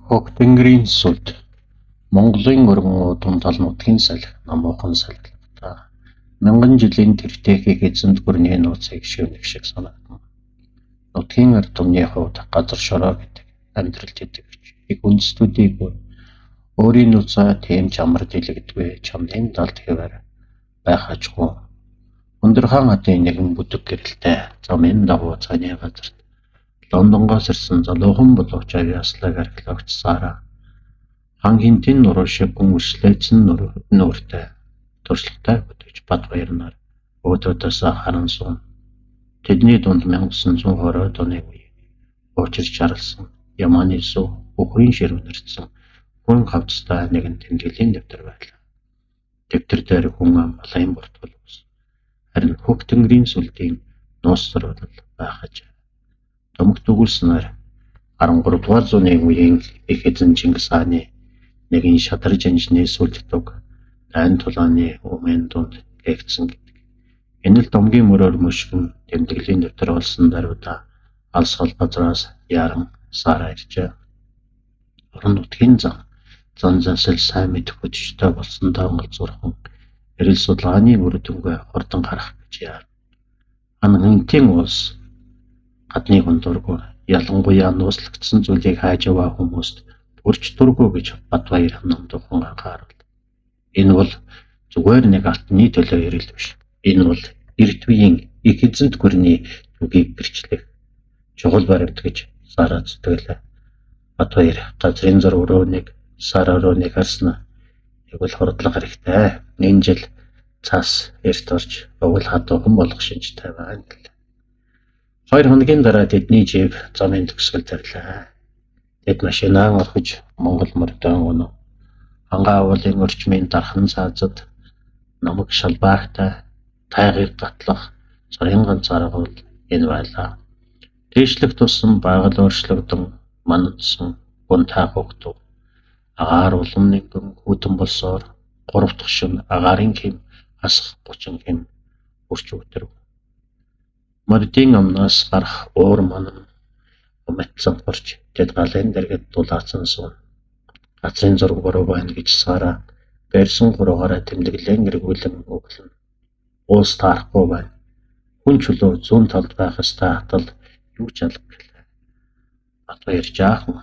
Хөг тэнгэрийн сүлд Монголын өргөн удам тал нутгийн салхи намуухан салхилагдаа. Мянган жилийн тэртээхийг эзэнт гүрний нууцыг шивнэх шиг санагдана. Нутгийн ард түмний хувьд газар шороо гэдэг амьдралд идэвхж их үндэстүүдийг өөрийн нуцаа тийм ч амар дэлгдгүй чамдын далд хэвээр байх ажгүй. Өндөр хаан хатын нэгэн бүдэг гэрэлтэй замын дагуу цааны газарт Лондонгоос ирсэн залуухан боловч авьяаслаг археологч Сара хан хинтийн нуруу шиг гүн үрслээдсэн нүүртэй туршлагатай бүтэж Бадбаяр нар өөдөөдөөс харан суун. Тэдний дунд 1920 оны үе уучир чарлсан Яманы сүү бүхрийн ширвнэрсэн хүн хавцтай нэгэн тэмдэглэлийн дэвтэр байлаа. Дэвтэр дээр хүн ам балайн бүртгөл ус. Харин Хөг тэнгэрийн сүлдийн нууцлал байх аж. Домогт өгүүлснээр 13 дугаар зууны үеийн их эзэн Чингис хааны нэгэн шадар жанжны сүлддэг дайн тулааны өмнө дунд эгдсэн гэдэг. Энэ л домгийн мөрөөр мөшгөн тэмдэглэлийн дэвтэр болсон даруйда алсгал газраас яран Сара иржээ. Орон нутгийн зан зансэл сайн мэдэх хөдөлгөөнтэй болсон донгол зурхан эрэл судалгааны үр дүнгээ хурдан гарах гэж яар. Хангалтын улс гадны хүндургүй ялангуяа нууцлагдсан зүйлийг хайж аваа хүмүүст бүрч дургүй гэж Бадбаяр номдохон анхаарал. Энэ бол зүгээр нэг алтны төлөө ирэл биш. Энэ бол эрт үеийн их эзэнт гүрний түгийг гэрчлэх чухал баримт гэж Сара зүтгэлээ. Бадбаяр газрын зураг руу нэг Сара руу нэг харснаа. Нэг бол хордлого хэрэгтэй. Энэ жил цас эрт орж овол хатуухан болох шинжтэй байна гэлээ. 2 хоногийн дараа тэдний жив замын төгсгөл зарлаа. Тэд машинаа орхиж Монгол мордон өнөө хангаа уулын орчмын дархан цаазад намаг шалбаагтай тайгыг гатлах цорын ганц арга бол энэ байлаа. Дээшлэх тусам байгаль өөрчлөгдөн манадсан гунтай хөгтөв. Агаар улам нэгэн хүтэн болсоор 3 дахь шөнө агаарын хэм асах 30 хэм үрч өтөрв. Мордын амнаас гарах уур манан умэтсан горч тэд галын дэргэд дулаацсан суун. Газрын зураг буруу байна гэж Сара барьсан гуруугаараа тэмдэглэн эргүүлэн өглөн. Уус таарахгүй байна. Хүн чулуу зүүн талд байх ёстой хатал юу ч алга гэлээ. Бадбаяр жаахан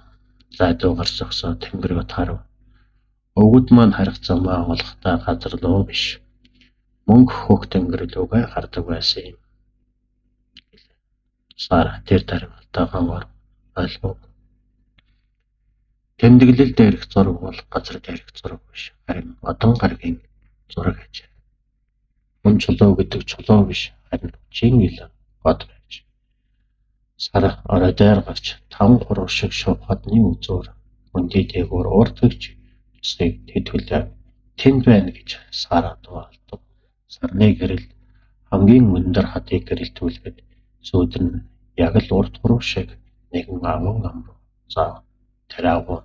зайдуу гарч зогсоо тэнгэрийг харав. Өвгөд маань харих замаа олохтой газар лөө биш. Мөнх Хөг тэнгэр лүүгээ хардаг байсан юм. Сара тэр дарамтайгаар ойлгов. Тэмдэглэл дээрх зураг бол газар дээрх зураг биш. Харин одон гарагийн зураг гэж. Хүн чулуу гэдэг чулуу биш. Харин чин ил бод байж. Сара орой дээр гарч 5-3 шиг шуухадны үзүүр өндөй дээгүүр урдгч үсгийг тэтгэлээ. Тэнд байна гэж Сара дуалдав. Сарны гэрэл хамгийн өндөр хатыг гэрэлтүүлгээд сүүдэр нь яг л урд гурав шиг нэгэн агуун ам руу заав. Тэр агуу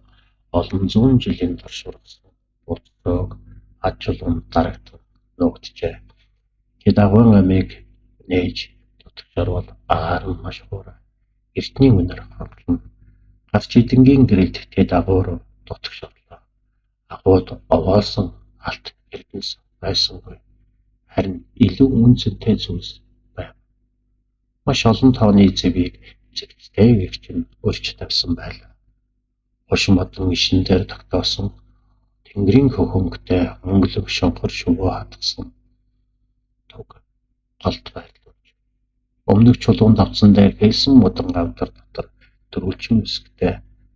олон зуун жилийн турш ургасан утсаг ачулан дарагдав ногджээ. Тэд агуун амыг нээж тутагчаар бол агаар нь маш хуурай. Эртний үнэр хангална. Гарч идэнгийн гэрэлд тэд агуур тутагшрлаа. Агууд овоолсон алт эрдэнэс байсангүй. Харин илүү үнцэнтэй зүйлс байв. Маш олон тооны зэвийг зэгцтэй гэгч нь өрч тавьсан байлаа. Хош модон ишин дээр тогтоосон тэнгэрийн хөхөнгөтэй өнгөлөг шонхор шувуу хатгсан туг голд байрлуулж. Өмнөх чулуун давцсан дээр хэлсэн мудан гавдар дотор дөрвөлжин үсгтэй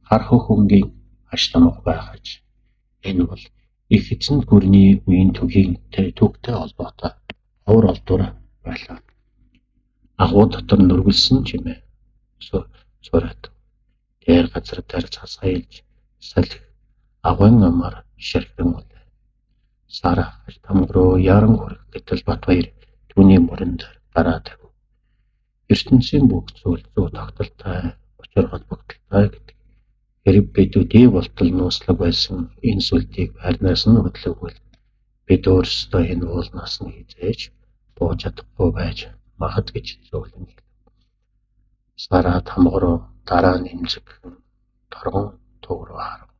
хар хөхөнгийн аш тамга байхаж. Энэ бол их эзэнт гүрний үеийн түгийн төвтэй холбоотой ховор олдвор байлаа. Агуу дотор нүргэлсэн чимээ цурат. Тэр газар дээр цасайлж салхи агуун амар ширхэн үлээ. Сара тамга руу яран хүрэх гэтэл Бадбаяр түүний мөрөнд дараа тавив. ертөнцийн бүх зүйл зүй тогтолтой учир холбогдолтой гэдэг. Хэрэг бид үдий болтол нууцлаг байсан энэ сүлдийг байрнаас нь хөдлөвөл бид өөрсдөө энэ уулнаас нь хизээж бууж чадахгүй байж магад гэж зөвлөн. Сара тамга руу дараа нэмзэг торгон төвөр руу харав.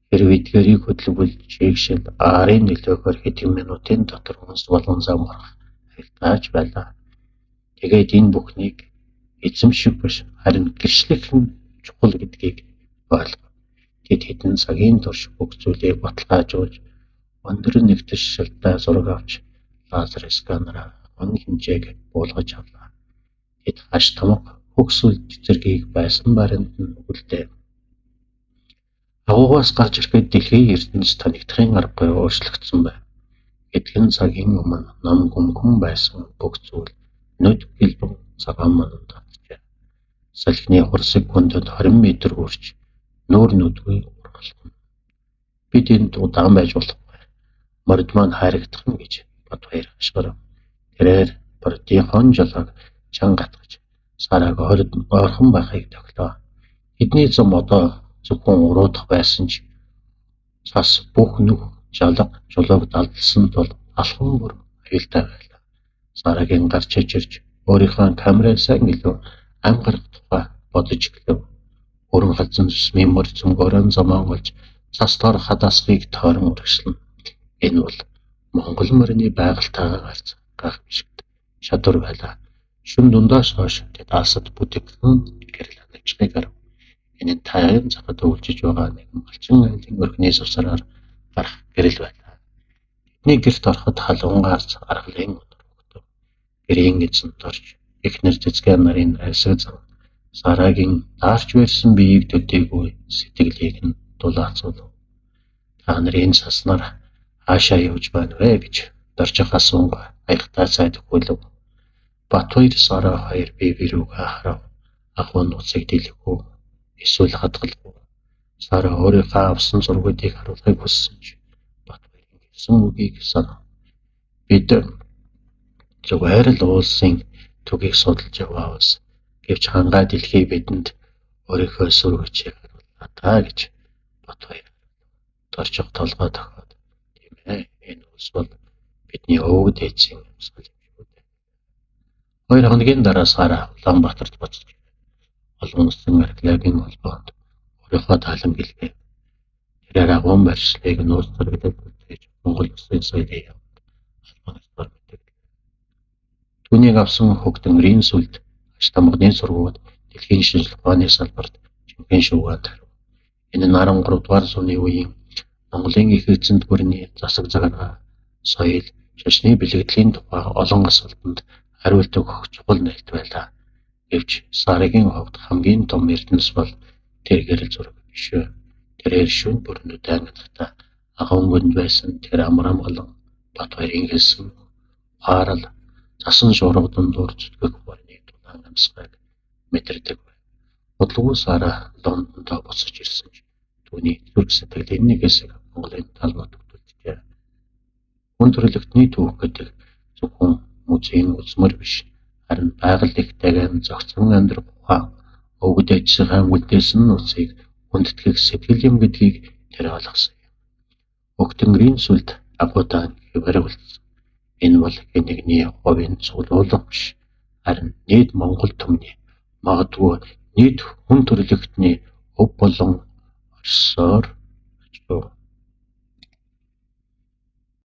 Хэрвээ эдгээрийг хөдөлгөл жигшил арын нөлөөгөөр хэдэн минутын дотор хүнс болон зам гарах айлтгааж байлаа. Тэгээд энэ бүхнийг эзэмших биш харин гэрчлэх нь чухал гэдгийг ойлгов. Тэд хэдэн цагийн турш бүх зүйлийг баталгаажуулж өндөр нэгтгэж зураг авч лазер сканераар он хэмжээг буулгаж авлаа. Тэд хаш тамга хөгсөл цэцэргийг байсан баримт нь үлдээв. Агуугаас гарч ирэхэд дэлхийн ертөнцийн танигдахын аргагүй өөрчлөгдсөн байв. Эдгээр цагийн өмнө ном гүмгэн байсан бүх зүйл нүд гэлбэн цагаан манд татжээ. Салхины хур секундэд 20 м хүрч нүүр нүдгүй ургалтна. Бид энд удаан байж болохгүй. Морд маань харагдах нь гэж Батбаяр хашгирав. Тэрээр Бордынхон жолоог чан гатгаж Сараг ойрхон байхыг тогтоов. Тэдний зам одоо зөвхөн уруудах байсан ч цас бүх нүх жалга жолоог далдсан тул алхан бүр аюултай байлаа. Сарагийн гарч ичирч өөрийнхөө камерыг сайн илүү амгарах тухай бодож эхлэв. Өрн халзан зүсмийн мөр цөмгөөрөн замаан болж цас дор хадасхийг тойрон урагшлана. Энэ бол Монгол морины байгальтайгаа гарц гайхамшигт чадвар байлаа. Шүн дундаас хойш тэд алсад бүтгэн гэрэл ханагчдыг харав. Энэ нь тайван захад өвлжиж байгаа нэгэн малчин айлын өрхний сусараар гарах гэрэл байлаа. Тэдний гэрт ороход халуун аргалын өнөр өгдөв. Гэрийн эзэнт орж эхнэр цэцгэн нарын айсаг зам Сарагийн даарч барьсан биеийг төдийгүй сэтгэлийг нь дулаацуулв. Та нарын цаснаар хаашаа явж байна вэ гэж доржих асуунг аягтай сайдахгүйв. Батбаяр Сара хоёр бие биерүүгээ харав. Ахуй нууцыг дэлгэв. Эсвэл хадгалав. Сара өөрийнхөө авсан зургуудыг харуулахыг хүссэн ч Батбаярын хэлсэн үгийг санав. Бид зүгээр л уулсын түгийг судалж яваавс гэвч хангаа дэлхий бидэнд өөрийнхөө сүргүүчийг харууллаа та гэж Батбаяр доржих толгой тохиод. Тийм ээ, энэ улс бол бидний өвөг дээдсийн амьсгал юм шүү дээ. 2 хоногийн дараа Сара Улаанбаатарт буцаж олон улсын археологийн холбоонд өөрийнхөө таалан бэлгээв. Тэрээр агуун барьцлыг нууц зурагтай бүтээж Монгол улсын соёлын явд албанаар мэдээлэв. Түүнийг авсан хөгтөнгөрийн сүлд аш тамганы сургууль дэлхийн шинжлэх ухааны салбарт жинхэнэ шуугиад хариу. Энэ нь 13 дугаар зууны үеийн Монголын их эзэнт гүрний засаг захиргаа соёл, шашны бэлгэдлийн тухай олон асуултанд хариулт өгөх чухал нээлт байлаа. Гэвч Сарагийн хувьд хамгийн том эрдэнэс бол тэр гэрэл зураг биш. Тэрээр шүн бүрнүүд ангидахта агуун гүнд байсан тэр амрам болон Батбаярын хэлсэн харал засан шуургадан дуур зүтгэх борны дулаан амьсгал мэдэрдэг байв. Бодлого Сара Лондонд буцаж ирсэн ч түүний зүрх сэтгэлийн нэг хэсэг Монголын талбайд төвлөрчээ. Хүн төрөлхтний түүх гэдэг зөвхөн музейн үзмэр биш, харин байгаль их дагаан зохицон амьдрах ухаан, өвгд ээжийнхээ үлдээсэн нууцыг хүндэтгэх сэтгэл юм гэдгийг тэр ойлгосон юм. Хөгтөнгөрийн сүлд агуудаан хэвээр үлдсэн. Энэ бол нэгний хувийн цуглуулга биш, харин нийт Монгол түмний, магадгүй нийт хүн төрөлхтний өв болон орсоор